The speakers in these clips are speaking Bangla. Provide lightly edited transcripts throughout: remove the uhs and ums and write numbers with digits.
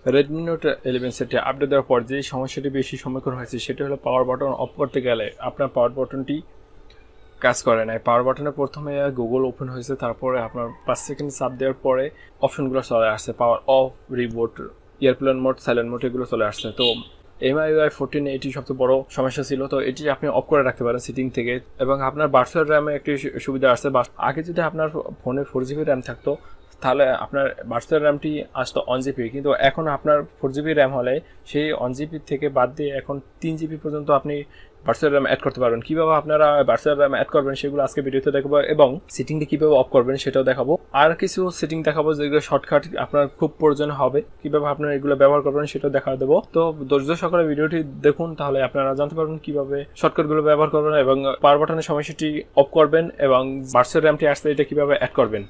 Redmi Note 11 সেটে আপডেট দেওয়ার পর যে সমস্যাটি বেশি সম্মুখীন হয়েছে সেটা হলো পাওয়ার বাটন অফ করতে গেলে আপনার পাওয়ার বাটনটি কাজ করে নাই। পাওয়ার বাটনে প্রথমে গুগল ওপেন হয়েছে, তারপরে আপনার 5 সেকেন্ড চাপ দেওয়ার পরে অপশনগুলো চলে আসছে, power of, reboot, airplane mode, silent mode, এগুলো চলে আসছে। তো MIUI 14 এটি সবচেয়ে বড় সমস্যা ছিল। তো এটি আপনি অফ করে রাখতে পারেন সেটিং থেকে। এবং আপনার ভার্চুয়াল র্যামে একটি সুবিধা আসছে। আগে যদি আপনার ফোনে 4GB র্যাম থাকতো তাহলে আপনার ভার্চুয়াল র্যামটি আসতো 1GB, কিন্তু এখন আপনার 4GB র্যাম হলে সেই 1GB থেকে বাদ দিয়ে এখন 3GB পর্যন্ত আপনি ভার্চুয়াল র্যাম অ্যাড করতে পারবেন। কীভাবে আপনারা ভার্চুয়াল র্যাম অ্যাড করবেন সেগুলো আজকে ভিডিওতে দেখাবো, এবং সেটিংটি কীভাবে অফ করবেন সেটাও দেখাবো। আর কিছু সেটিং দেখাবো যেগুলো শর্টকাট আপনার খুব প্রয়োজন হবে, কীভাবে আপনারা এগুলো ব্যবহার করবেন সেটাও দেখা দেবো। তো ধৈর্য সহকারে ভিডিওটি দেখুন, তাহলে আপনারা জানতে পারবেন কীভাবে শর্টকাটগুলো ব্যবহার করবেন এবং পাওয়ার বাটনের সমস্যাটি অফ করবেন এবং ভার্চুয়াল র্যামটি আসলে এটা কীভাবে অ্যাড করবেন।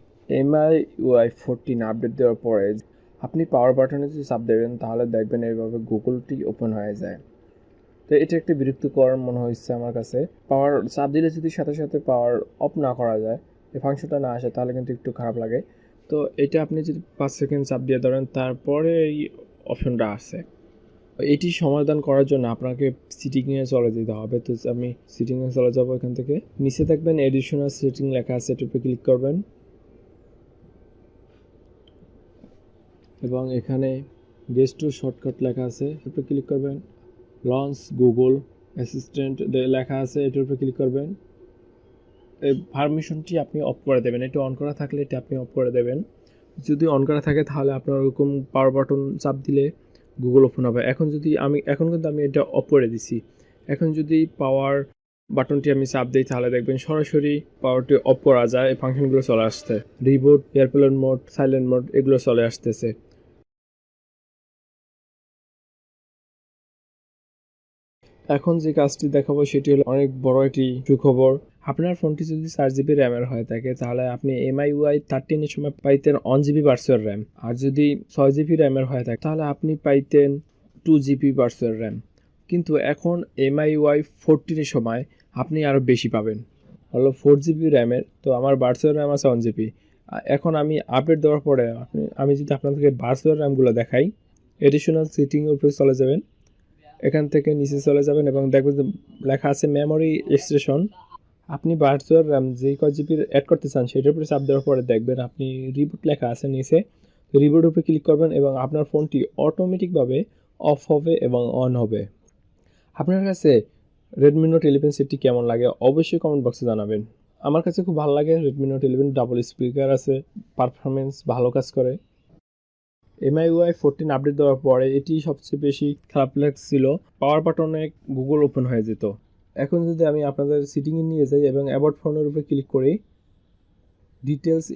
MIUI 14 আপডেট দেওয়ার পরে আপনি পাওয়ার বাটনে যদি চাপ দেবেন তাহলে দেখবেন এইভাবে গুগলটি ওপেন হয়ে যায়। তো এটা একটি বিরক্তিকর মনে হচ্ছে আমার কাছে। পাওয়ার চাপ দিলে যদি সাথে সাথে পাওয়ার অফ না করা যায়, এই ফাংশনটা না আসে, তাহলে কিন্তু একটু খারাপ লাগে। তো এটা আপনি যদি 5 সেকেন্ড চাপ দিয়ে ধরেন, তারপরে এই অপশনটা আসে। এটি সমাধান করার জন্য আপনাকে সিটিংয়ে চলে যেতে হবে। তো আমি সিটিংয়ে চলে যাব। এখান থেকে নিচে দেখবেন এডিশনাল সেটিং লেখা আছে, এটার উপরে ক্লিক করবেন এবং এখানে গেস্ট টু শর্টকাট লেখা আছে, এটার উপরে ক্লিক করবেন। লঞ্চ গুগল অ্যাসিস্ট্যান্ট লেখা আছে, এটার উপরে ক্লিক করবেন। এই পারমিশনটি আপনি অফ করে দেবেন। এটা অন করা থাকলে এটা আপনি অফ করে দেবেন। যদি অন করা থাকে তাহলে আপনার ওরকম পাওয়ার বাটন চাপ দিলে গুগল ওপেন হবে। এখন কিন্তু আমি এটা অফ করে দিছি। এখন যদি পাওয়ার বাটনটি আমি চাপ দিই তাহলে দেখবেন সরাসরি পাওয়ারটি অফ করা যায়। এই ফাংশনগুলো চলে আসছে, reboot, airplane mode, silent mode, এগুলো চলে আসতেছে। এখন যে কাজটি দেখাবো সেটি হলো অনেক বড় একটি সুখবর। আপনার ফোনটি যদি 4GB র্যামের হয়ে থাকে তাহলে আপনি MIUI 13 এর সময় পাইতেন 1GB ভার্চুয়াল র্যাম, আর যদি 6GB র্যামের হয়ে থাকে তাহলে আপনি পাইতেন 2GB ভার্চুয়াল র্যাম। কিন্তু এখন MIUI 14 এর সময় আপনি আরও বেশি পাবেন, হলো 4GB র্যামের। তো আমার ভার্চুয়াল র্যাম আছে 1GB। এখন আমি আপডেট দেওয়ার পরে আমি যদি আপনাদেরকে ভার্চুয়াল র্যামগুলো দেখাই, এডিশনাল সেটিংয়ের উপরে চলে যাবেন। এখান থেকে নিচে চলে যাবেন এবং দেখবেন যে লেখা আছে মেমোরি এক্সটেনশন। আপনি ভার্চুয়াল র্যাম যে কয় জিবি অ্যাড করতে চান সেটার উপরে চাপ দেওয়ার পরে দেখবেন আপনি রিবুট লেখা আছে নিচে, রিবুট উপরে ক্লিক করবেন এবং আপনার ফোনটি অটোমেটিকভাবে অফ হবে এবং অন হবে। আপনার কাছে রেডমি নোট 11 সেটটি কেমন লাগে অবশ্যই কমেন্ট বক্সে জানাবেন। আমার কাছে খুব ভালো লাগে। রেডমি নোট 11 ডাবল স্পিকার আছে, পারফরমেন্স ভালো কাজ করে। MIUI 14 আপডেট দেওয়ার পরে এটি সবচেয়ে বেশি খারাপ লাগছিল, পাওয়ার বাটনে গুগল ওপেন হয়ে যেত। এখন যদি আমি আপনাদের সিটিংয়ে নিয়ে যাই এবং অ্যাবাউট ফোনের উপরে ক্লিক করি, ডিটেলস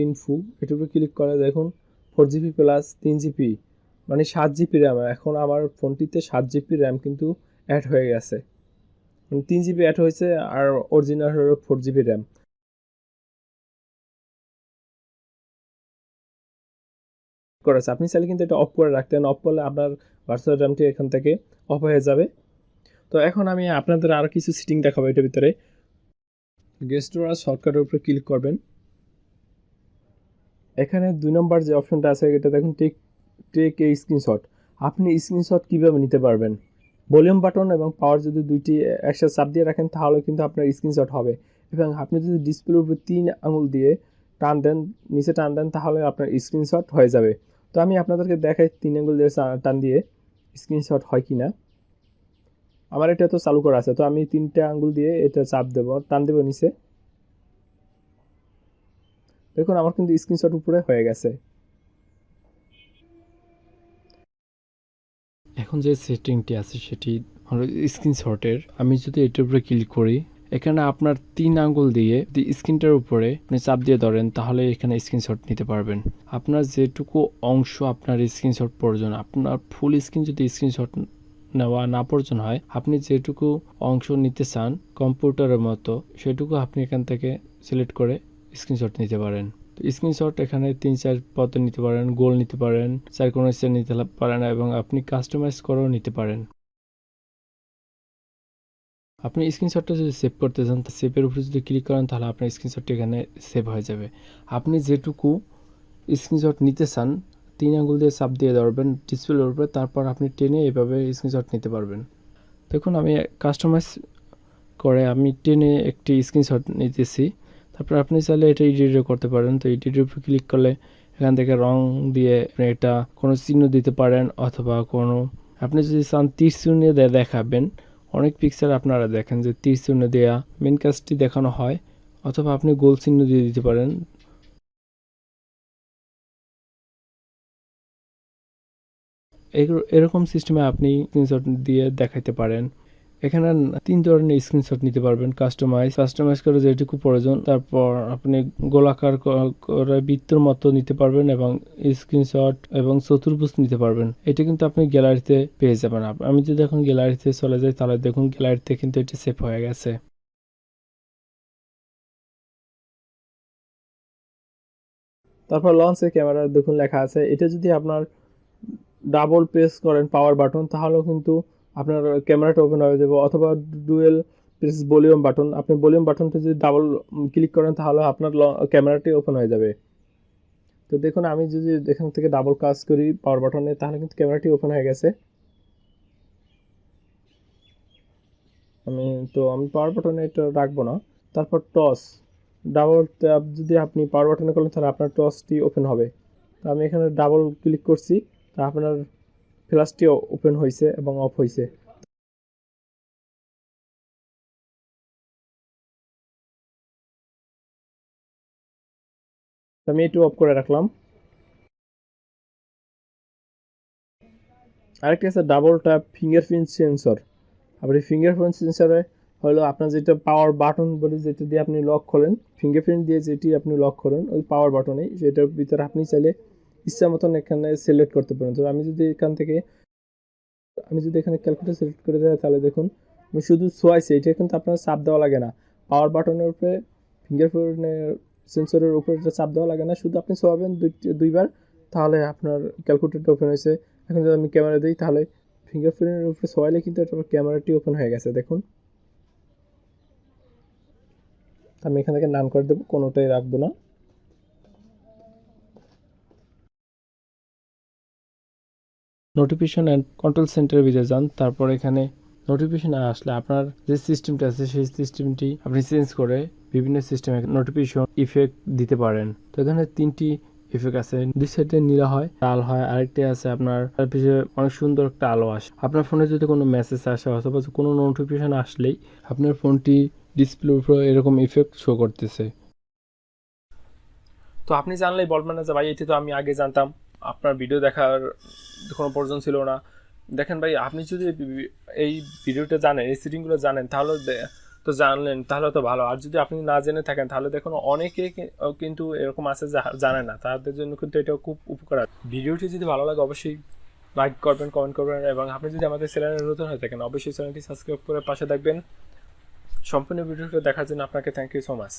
ইনফো, এটার উপরে ক্লিক করে দেখুন 4GB প্লাস 3GB, মানে 7GB র্যাম। এখন আমার ফোনটিতে 7GB র্যাম কিন্তু অ্যাড হয়ে গেছে, মানে 3GB অ্যাড হয়েছে আর অরিজিনাল হলো 4GB র্যাম করেছে। আপনি চাইলে কিন্তু এটা অফ করে রাখতেন, অফ করলে আপনার ভার্চুয়াল র্যামটি এখান থেকে অফ হয়ে যাবে। তো এখন আমি আপনাদের আরও কিছু সেটিং দেখাবো এটার ভিতরে। গেস্টোরা শর্টকাটের উপরে ক্লিক করবেন। এখানে 2 নম্বর যে অপশনটা আছে এটা দেখুন, টেক এ স্ক্রিনশট। আপনি স্ক্রিনশট কীভাবে নিতে পারবেন, ভলিউম বাটন এবং পাওয়ার যদি দুইটি একসাথে চাপ দিয়ে রাখেন তাহলে কিন্তু আপনার স্ক্রিনশট হবে। এবং আপনি যদি ডিসপ্লের উপরে 3 আঙুল দিয়ে টান দেন, নিচে টান দেন, তাহলে আপনার স্ক্রিনশট হয়ে যাবে। তো আমি আপনাদেরকে দেখাই 3 আঙুল দিয়ে টান দিয়ে স্ক্রিনশট হয় কি না। আমার এটা তো চালু করা আছে, তো আমি 3টে আঙ্গুল দিয়ে এটা চাপ দেব, টান দেবো নিচে। দেখুন আমার কিন্তু স্ক্রিনশট উপরে হয়ে গেছে। এখন যে সেটিংটি আছে সেটি হলো স্ক্রিনশটের। আমি যদি এটার উপরে ক্লিক করি, এখানে আপনার 3 আঙ্গুল দিয়ে স্ক্রিনটার উপরে আপনি চাপ দিয়ে ধরেন তাহলে এখানে স্ক্রিনশট নিতে পারবেন। আপনার যেটুকু অংশ আপনার স্ক্রিনশট প্রয়োজন, আপনার ফুল স্ক্রিন যদি স্ক্রিনশট নেওয়া না প্রয়োজন হয়, আপনি যেটুকু অংশ নিতে চান কম্পিউটারের মতো সেটুকু আপনি এখান থেকে সিলেক্ট করে স্ক্রিনশট নিতে পারেন। তো স্ক্রিনশট এখানে 3-4 পথে নিতে পারেন, গোল নিতে পারেন, চারকোনা নিতে পারেন এবং আপনি কাস্টমাইজ করেও নিতে পারেন। আপনি স্ক্রিনশটটা যদি সেভ করতে চান, সেভের উপরে যদি ক্লিক করেন তাহলে আপনার স্ক্রিনশটটি এখানে সেভ হয়ে যাবে। আপনি যেটুকু স্ক্রিনশট নিতে চান 3 আঙ্গুল দিয়ে চাপ দিয়ে ধরবেন ডিসপ্লের উপরে, তারপর আপনি টেনে এভাবে স্ক্রিনশট নিতে পারবেন। দেখুন আমি কাস্টমাইজ করে আমি টেনে একটি স্ক্রিনশট নিতেছি। তারপর আপনি চাইলে এটা এডিটও করতে পারেন। তো এডিটের উপর ক্লিক করলে এখান থেকে রং দিয়ে আপনি এটা কোনো চিহ্ন দিতে পারেন, অথবা কোনো আপনি যদি চান তীর চিহ্ন দিয়ে দেখাবেন, অনেক পিকচার আপনারা দেখেন যে তীর চিহ্ন দেওয়া মেন কাজটি দেখানো হয়, অথবা আপনি গোল চিহ্ন দিয়ে দিতে পারেন। এরকম সিস্টেমে আপনি স্ক্রিনশট দিয়ে দেখাইতে পারেন। এখানে 3 ধরনের স্ক্রিনশট নিতে পারবেন। কাস্টমাইজ করে যেটুকু প্রয়োজন, তারপর আপনি গোলাকার করে বৃত্তর মতো নিতে পারবেন, এবং স্ক্রিনশট এবং চতুর্ভুজ নিতে পারবেন। এটা কিন্তু আপনি গ্যালারিতে পেয়ে যাবেন। আমি যদি এখন গ্যালারিতে চলে যাই, তাহলে দেখুন গ্যালারিতে কিন্তু এটি সেভ হয়ে গেছে। তারপর লঞ্চে ক্যামেরা দেখুন লেখা আছে। এটা যদি আপনার ডাবল প্রেস করেন পাওয়ার বাটন, তাহলেও কিন্তু আপনার ক্যামেরাটা ওপেন হয়ে যাবে, অথবা ডুয়েল প্রেস ভলিউম বাটন, আপনি ভলিউম বাটনটা যদি ডাবল ক্লিক করেন তাহলে আপনার ক্যামেরাটি ওপেন হয়ে যাবে। তো দেখুন আমি যদি এখান থেকে ডাবল কাজ করি পাওয়ার বাটনে, তাহলে কিন্তু ক্যামেরাটি ওপেন হয়ে গেছে। আমি পাওয়ার বাটনে এটা রাখবো না। তারপর টস, ডাবল ট্যাপ যদি আপনি পাওয়ার বাটনে করেন তাহলে আপনার টসটি ওপেন হবে। তো আমি এখানে ডাবল ক্লিক করছি, তা আপনার ফ্ল্যাশটি ওপেন হয়েছে এবং অফ হয়েছে। আমি একটু অফ করে রাখলাম। আরেকটি আছে ডাবল ট্যাপ ফিঙ্গারপ্রিন্ট সেন্সর। আবার এই ফিঙ্গারপ্রিন্ট সেন্সরে হলো আপনার যেটা পাওয়ার বাটন বলে, যেটা দিয়ে আপনি লক করেন, ফিঙ্গারপ্রিন্ট দিয়ে যেটি আপনি লক করেন ওই পাওয়ার বাটনে, সেটার ভিতরে আপনি চাইলে ইচ্ছা মতন এখানে সিলেক্ট করতে পারেন। তো আমি যদি এখানে ক্যালকুলেটর সিলেক্ট করে দেয়, তাহলে দেখুন আমি শুধু সোয়াইছি, এটা কিন্তু আপনার চাপ দেওয়া লাগে না। পাওয়ার বাটনের উপরে ফিঙ্গারপ্রিন্টের সেন্সরের উপরে চাপ দেওয়া লাগে না, শুধু আপনি সোয়াবেন দুইবার, তাহলে আপনার ক্যালকুলেটরটা ওপেন হয়েছে। এখন যদি আমি ক্যামেরা দিই, তাহলে ফিঙ্গারপ্রিন্টের উপরে সোয়াইলে কিন্তু এটা ক্যামেরাটি ওপেন হয়ে গেছে। দেখুন আমি এখান থেকে নান করে দেবো, কোনোটাই রাখবো না। নোটিফিকেশন অ্যান্ড কন্ট্রোল সেন্টারের ভিতরে যান। তারপর এখানে নোটিফিকেশন আসলে আপনার যে সিস্টেমটা আছে সেই সিস্টেমটি আপনি চেঞ্জ করে বিভিন্ন সিস্টেমে নোটিফিকেশন ইফেক্ট দিতে পারেন। তো এখানে 3টি ইফেক্ট আছে, দুই সাইডে নীলা হয়, লাল হয়, আরেকটি আছে আপনার তার পিছনে অনেক সুন্দর একটা আলো আসে। আপনার ফোনে যদি কোনো মেসেজ আসে অথবা কোনো নোটিফিকেশন আসলেই আপনার ফোনটি ডিসপ্লের উপর এরকম ইফেক্ট শো করতেছে। তো আপনি জানলেই বলবেন না যে ভাই এটি তো আমি আগে জানতাম, আপনার ভিডিও দেখার কোনো প্রয়োজন ছিল না। দেখেন ভাই, আপনি যদি এই ভিডিওটা জানেন, এই সেটিংগুলো জানেন, তাহলে তো জানলেন, তাহলে তো ভালো। আর যদি আপনি না জেনে থাকেন, তাহলে দেখুন অনেকে কিন্তু এরকম আছে জানে না, তাদের জন্য কিন্তু এটা খুব উপকার। ভিডিওটি যদি ভালো লাগে অবশ্যই লাইক করবেন, কমেন্ট করবেন, এবং আপনি যদি আমাদের চ্যানেলে নতুন হয়ে থাকেন অবশ্যই চ্যানেলটি সাবস্ক্রাইব করে পাশে থাকবেন। সম্পূর্ণ ভিডিওটা দেখার জন্য আপনাকে থ্যাংক ইউ সো মাচ।